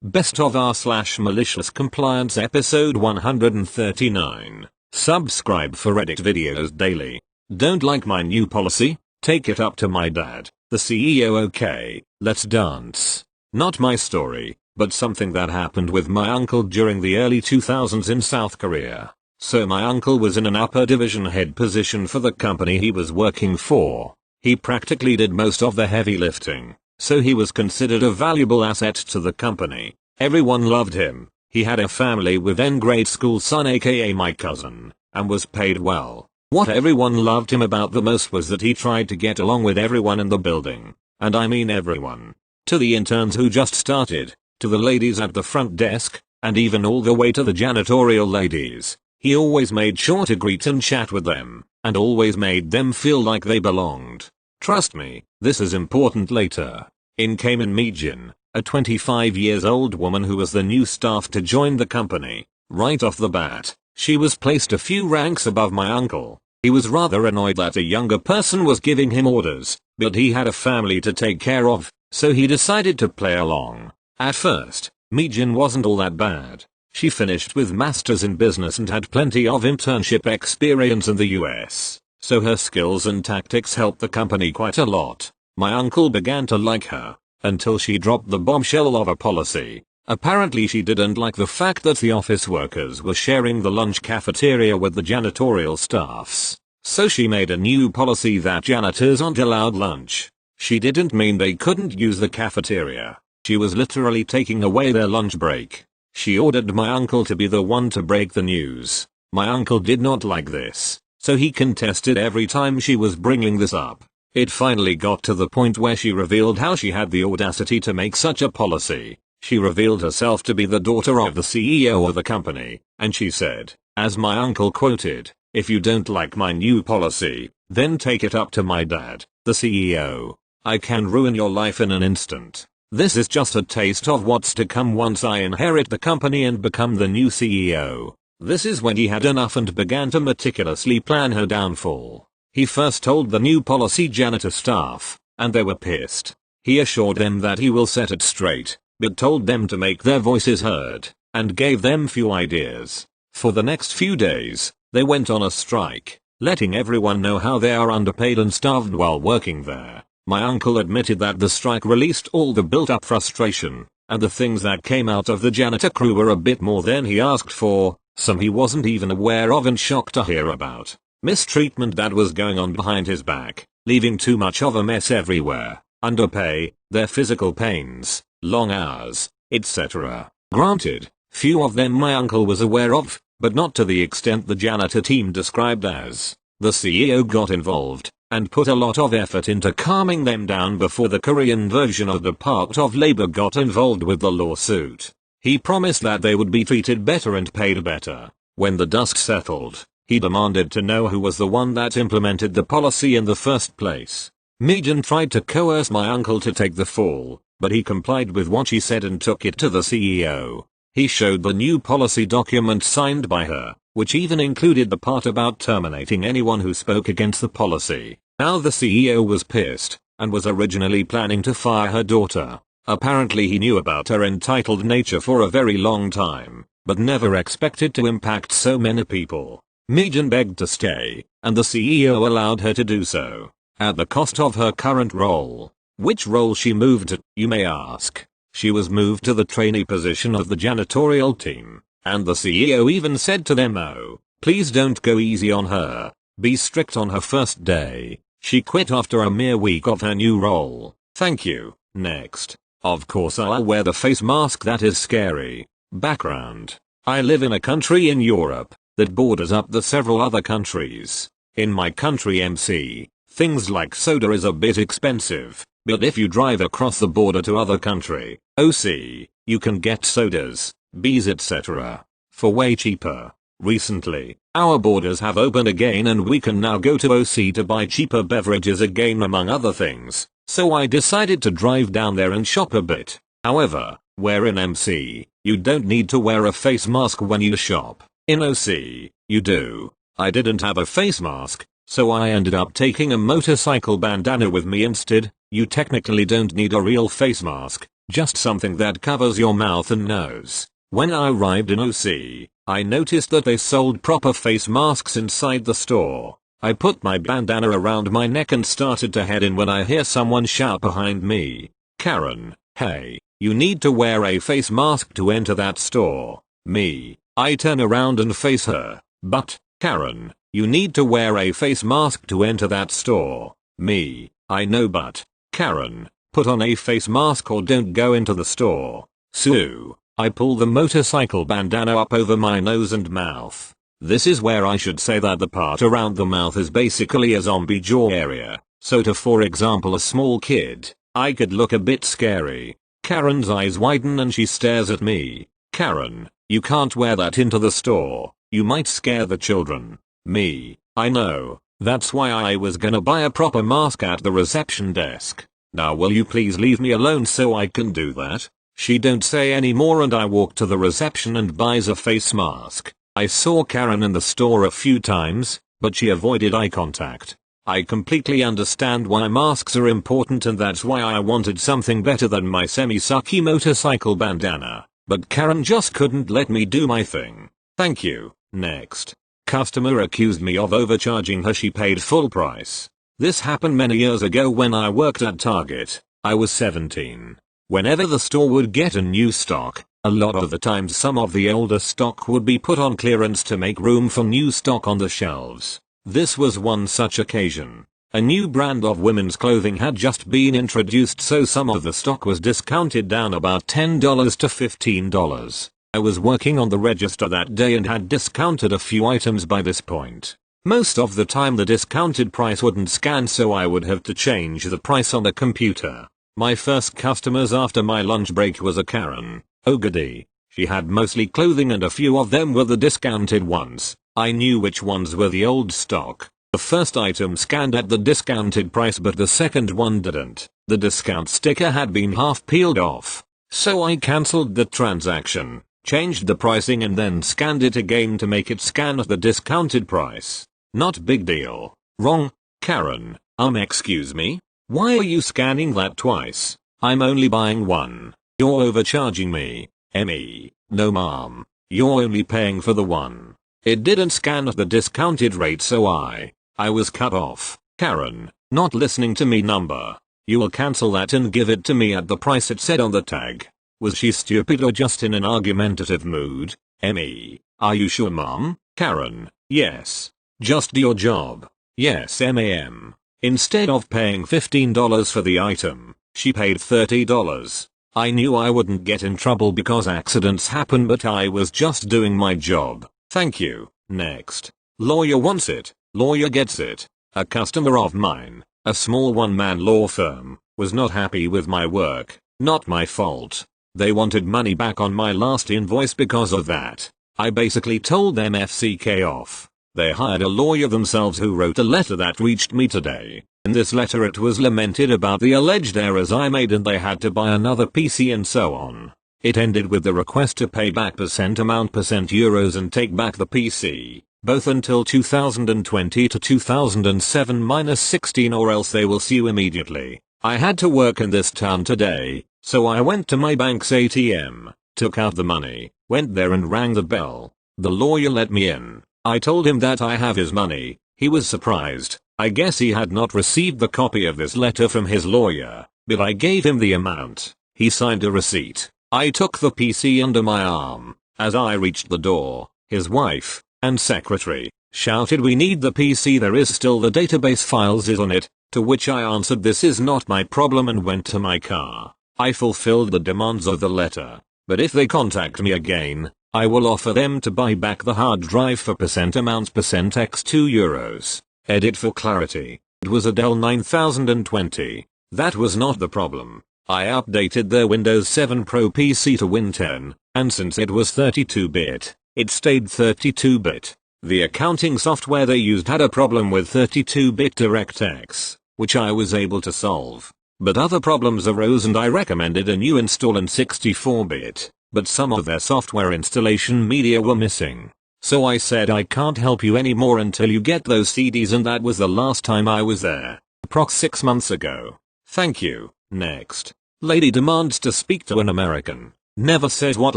Best of r/malicious compliance episode 139. Subscribe for edit videos daily. Don't like my new policy? Take it up to my dad, the CEO. Okay, let's dance. Not my story, but something that happened with my uncle during the early 2000s in South Korea. So my uncle was in an upper division head position for the company he was working for. He practically did most of the heavy lifting, so he was considered a valuable asset to the company. Everyone loved him. He had a family with an grade school son, aka my cousin, and was paid well. What everyone loved him about the most was that he tried to get along with everyone in the building, and I mean everyone. To the interns who just started, to the ladies at the front desk, and even all the way to the janitorial ladies. He always made sure to greet and chat with them, and always made them feel like they belonged. Trust me, this is important later. In came Mijin, a 25 years old woman who was the new staff to join the company. Right off the bat, she was placed a few ranks above my uncle. He was rather annoyed that a younger person was giving him orders, but he had a family to take care of, so he decided to play along. At first, Mijin wasn't all that bad. She finished with masters in business and had plenty of internship experience in the US, so her skills and tactics helped the company quite a lot. My uncle began to like her, until she dropped the bombshell of a policy. Apparently she didn't like the fact that the office workers were sharing the lunch cafeteria with the janitorial staffs. So she made a new policy that janitors aren't allowed lunch. She didn't mean they couldn't use the cafeteria. She was literally taking away their lunch break. She ordered my uncle to be the one to break the news. My uncle did not like this, so he contested every time she was bringing this up. It finally got to the point where she revealed how she had the audacity to make such a policy. She revealed herself to be the daughter of the CEO of the company, and she said, as my uncle quoted, "If you don't like my new policy, then take it up to my dad, the CEO. I can ruin your life in an instant. This is just a taste of what's to come once I inherit the company and become the new CEO." This is when he had enough and began to meticulously plan her downfall. He first told the new policy janitor staff, and they were pissed. He assured them that he will set it straight, but told them to make their voices heard, and gave them few ideas. For the next few days, they went on a strike, letting everyone know how they are underpaid and starved while working there. My uncle admitted that the strike released all the built-up frustration, and the things that came out of the janitor crew were a bit more than he asked for, some he wasn't even aware of and shocked to hear about. Mistreatment that was going on behind his back, leaving too much of a mess everywhere, underpay, their physical pains, long hours, etc. Granted, few of them my uncle was aware of, but not to the extent the janitor team described as. The CEO got involved, and put a lot of effort into calming them down before the Korean version of the Department of Labor got involved with the lawsuit. He promised that they would be treated better and paid better. When the dust settled, he demanded to know who was the one that implemented the policy in the first place. Mijin tried to coerce my uncle to take the fall, but he complied with what she said and took it to the CEO. He showed the new policy document signed by her, which even included the part about terminating anyone who spoke against the policy. Now the CEO was pissed, and was originally planning to fire her daughter. Apparently he knew about her entitled nature for a very long time, but never expected to impact so many people. Mijin begged to stay, and the CEO allowed her to do so, at the cost of her current role. Which role she moved to, you may ask? She was moved to the trainee position of the janitorial team, and the CEO even said to them, "Oh, please don't go easy on her. Be strict on her first day." She quit after a mere week of her new role. Thank you. Next. Of course I'll wear the face mask, that is scary. Background. I live in a country in Europe that borders up the several other countries. In my country MC, things like soda is a bit expensive, but if you drive across the border to other country, OC, you can get sodas, beers etc. for way cheaper. Recently, our borders have opened again and we can now go to OC to buy cheaper beverages again among other things, so I decided to drive down there and shop a bit. However, where in MC, you don't need to wear a face mask when you shop. In OC, you do. I didn't have a face mask, so I ended up taking a motorcycle bandana with me instead. You technically don't need a real face mask, Just something that covers your mouth and nose. When I arrived in OC, I noticed that they sold proper face masks inside the store. I put my bandana around my neck and started to head in when I hear someone shout behind me, "Karen, hey, you need to wear a face mask to enter that store." Me. I turn around and face her. "But, Karen, you need to wear a face mask to enter that store." Me. "I know, but, Karen, put on a face mask or don't go into the store." So, I pull the motorcycle bandana up over my nose and mouth. This is where I should say that the part around the mouth is basically a zombie jaw area, so to for example a small kid, I could look a bit scary. Karen's eyes widen and she stares at me. "Karen, you can't wear that into the store, you might scare the children." Me. "I know, that's why I was gonna buy a proper mask at the reception desk. Now will you please leave me alone so I can do that?" She don't say any more and I walk to the reception and buys a face mask. I saw Karen in the store a few times, but she avoided eye contact. I completely understand why masks are important and that's why I wanted something better than my semi-sucky motorcycle bandana. But Karen just couldn't let me do my thing. Thank you. Next. Customer accused me of overcharging her. She paid full price. This happened many years ago when I worked at Target. I was 17. Whenever the store would get a new stock, a lot of the times some of the older stock would be put on clearance to make room for new stock on the shelves. This was one such occasion. A new brand of women's clothing had just been introduced, so some of the stock was discounted down about $10 to $15. I was working on the register that day and had discounted a few items by this point. Most of the time the discounted price wouldn't scan, so I would have to change the price on the computer. My first customers after my lunch break was a Karen. Oh goody. She had mostly clothing and a few of them were the discounted ones. I knew which ones were the old stock. The first item scanned at the discounted price but the second one didn't. The discount sticker had been half peeled off. So I cancelled the transaction, changed the pricing and then scanned it again to make it scan at the discounted price. Not big deal. Wrong. Karen, excuse me? Why are you scanning that twice? I'm only buying one. You're overcharging me. Me. No ma'am. You're only paying for the one. It didn't scan at the discounted rate, so I was cut off. Karen, not listening to me number. You will cancel that and give it to me at the price it said on the tag. Was she stupid or just in an argumentative mood? Me. Are you sure ma'am? Karen, yes. Just do your job. Yes ma'am. Instead of paying $15 for the item, she paid $30. I knew I wouldn't get in trouble because accidents happen, but I was just doing my job. Thank you. Next. Lawyer wants it. Lawyer gets it. A customer of mine, a small one-man law firm, was not happy with my work. Not my fault. They wanted money back on my last invoice because of that. I basically told them FCK off. They hired a lawyer themselves who wrote a letter that reached me today. In this letter it was lamented about the alleged errors I made and they had to buy another PC and so on. It ended with the request to pay back percent amount €% and take back the PC, both until 2020 to 2007-16 or else they will sue you immediately. I had to work in this town today, so I went to my bank's ATM, took out the money, went there and rang the bell. The lawyer let me in. I told him that I have his money. He was surprised. I guess he had not received the copy of this letter from his lawyer, but I gave him the amount. He signed a receipt. I took the PC under my arm. As I reached the door, his wife and secretary shouted, "We need the PC, there is still the database files is on it," to which I answered, "This is not my problem," and went to my car. I fulfilled the demands of the letter, but if they contact me again, I will offer them to buy back the hard drive for percent amount x €2. Edit for clarity. It was a Dell 9020. That was not the problem. I updated their Windows 7 Pro PC to Win 10, and since it was 32-bit, it stayed 32-bit. The accounting software they used had a problem with 32-bit DirectX, which I was able to solve. But other problems arose and I recommended a new install in 64-bit. But some of their software installation media were missing. So I said I can't help you anymore until you get those CDs, and that was the last time I was there. Approx 6 months ago. Thank you. Next. Lady demands to speak to an American. Never says what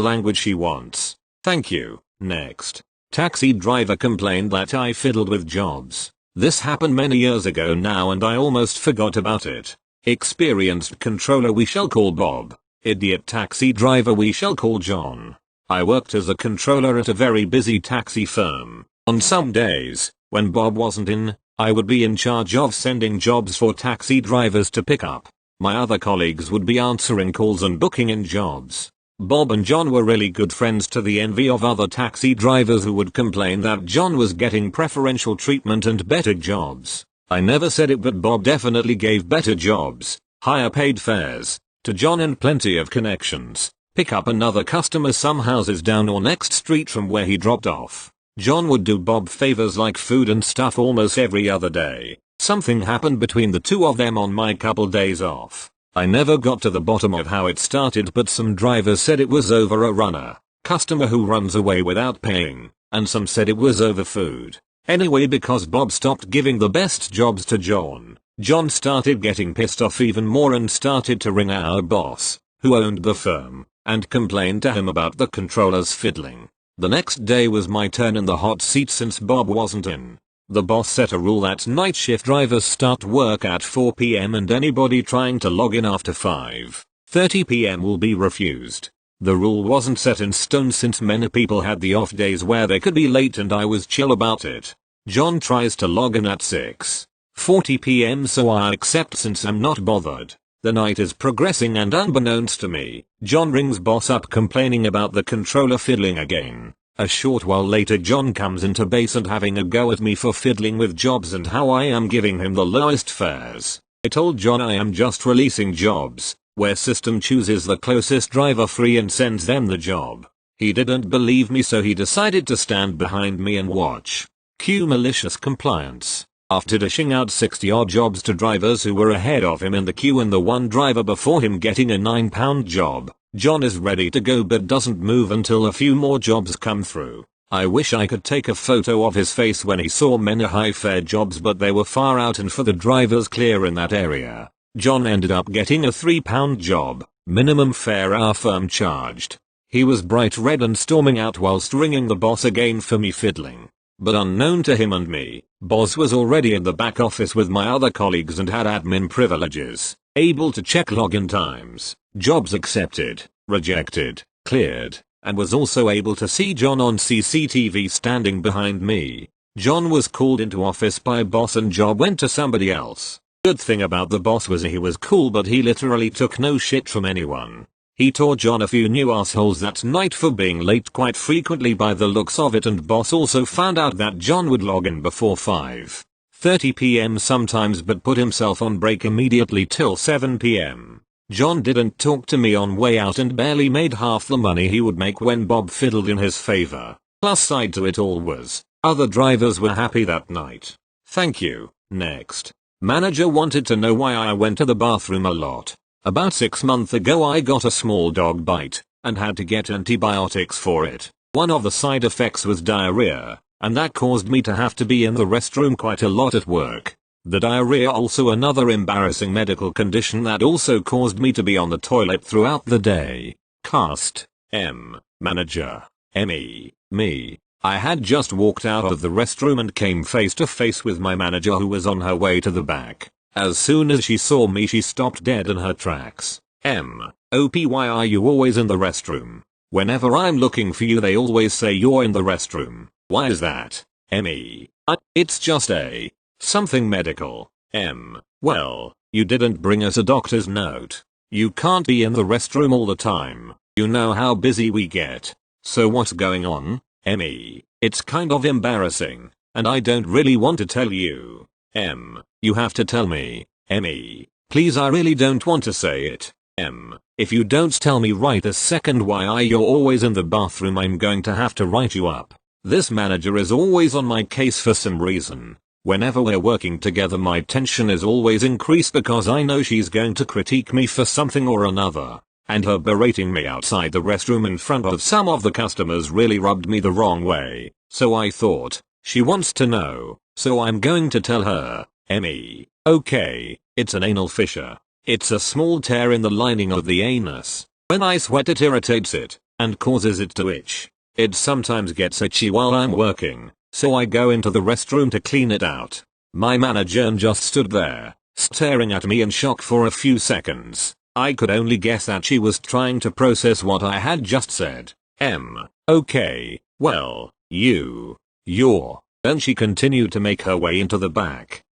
language she wants. Thank you. Next. Taxi driver complained that I fiddled with jobs. This happened many years ago now and I almost forgot about it. Experienced controller we shall call Bob. Idiot taxi driver we shall call John. I worked as a controller at a very busy taxi firm. On some days, when Bob wasn't in, I would be in charge of sending jobs for taxi drivers to pick up. My other colleagues would be answering calls and booking in jobs. Bob and John were really good friends to the envy of other taxi drivers who would complain that John was getting preferential treatment and better jobs. I never said it, but Bob definitely gave better jobs, higher paid fares, to John and plenty of connections. Pick up another customer some houses down or next street from where he dropped off. John would do Bob favors like food and stuff almost every other day. Something happened between the two of them on my couple days off. I never got to the bottom of how it started, but some drivers said it was over a runner, customer who runs away without paying, and some said it was over food. Anyway, because Bob stopped giving the best jobs to John, John started getting pissed off even more and started to ring our boss, who owned the firm, and complained to him about the controller's fiddling. The next day was my turn in the hot seat since Bob wasn't in. The boss set a rule that night shift drivers start work at 4 p.m. and anybody trying to log in after 5:30 p.m. will be refused. The rule wasn't set in stone since many people had the off days where they could be late and I was chill about it. John tries to log in at 6:40 p.m. so I accept since I'm not bothered. The night is progressing and unbeknownst to me, John rings boss up complaining about the controller fiddling again. A short while later John comes into base and having a go at me for fiddling with jobs and how I am giving him the lowest fares. I told John I am just releasing jobs, where system chooses the closest driver free and sends them the job. He didn't believe me so he decided to stand behind me and watch. Cue malicious compliance. After dishing out 60 odd jobs to drivers who were ahead of him in the queue and the one driver before him getting a £9 job, John is ready to go but doesn't move until a few more jobs come through. I wish I could take a photo of his face when he saw many high fare jobs, but they were far out and for the drivers clear in that area. John ended up getting a £3 job, minimum fare our firm charged. He was bright red and storming out whilst ringing the boss again for me fiddling. But unknown to him and me, boss was already in the back office with my other colleagues and had admin privileges, able to check login times, jobs accepted, rejected, cleared, and was also able to see John on CCTV standing behind me. John was called into office by boss and job went to somebody else. Good thing about the boss was he was cool, but he literally took no shit from anyone. He taught John a few new assholes that night for being late quite frequently by the looks of it, and boss also found out that John would log in before 5:30 p.m. sometimes but put himself on break immediately till 7 p.m. John didn't talk to me on way out and barely made half the money he would make when Bob fiddled in his favor. Plus side to it all was, other drivers were happy that night. Thank you. Next. Manager wanted to know why I went to the bathroom a lot. About 6 months ago I got a small dog bite, and had to get antibiotics for it. One of the side effects was diarrhea, and that caused me to have to be in the restroom quite a lot at work. The diarrhea also another embarrassing medical condition that also caused me to be on the toilet throughout the day. Cast. M. Manager. Me. I had just walked out of the restroom and came face to face with my manager who was on her way to the back. As soon as she saw me she stopped dead in her tracks. OP, why are you always in the restroom? Whenever I'm looking for you they always say you're in the restroom. Why is that? It's just something medical. Well, you didn't bring us a doctor's note. You can't be in the restroom all the time. You know how busy we get. So what's going on? It's kind of embarrassing, and I don't really want to tell you. You have to tell me. Please, I really don't want to say it. If you don't tell me right this second why you're always in the bathroom, I'm going to have to write you up. This manager is always on my case for some reason. Whenever we're working together my tension is always increased because I know she's going to critique me for something or another. And her berating me outside the restroom in front of some of the customers really rubbed me the wrong way. So I thought, she wants to know, so I'm going to tell her. Okay, it's an anal fissure. It's a small tear in the lining of the anus. When I sweat it irritates it, and causes it to itch. It sometimes gets itchy while I'm working, so I go into the restroom to clean it out. My manager just stood there, staring at me in shock for a few seconds. I could only guess that she was trying to process what I had just said. Okay, well, you're. Then she continued to make her way into the back.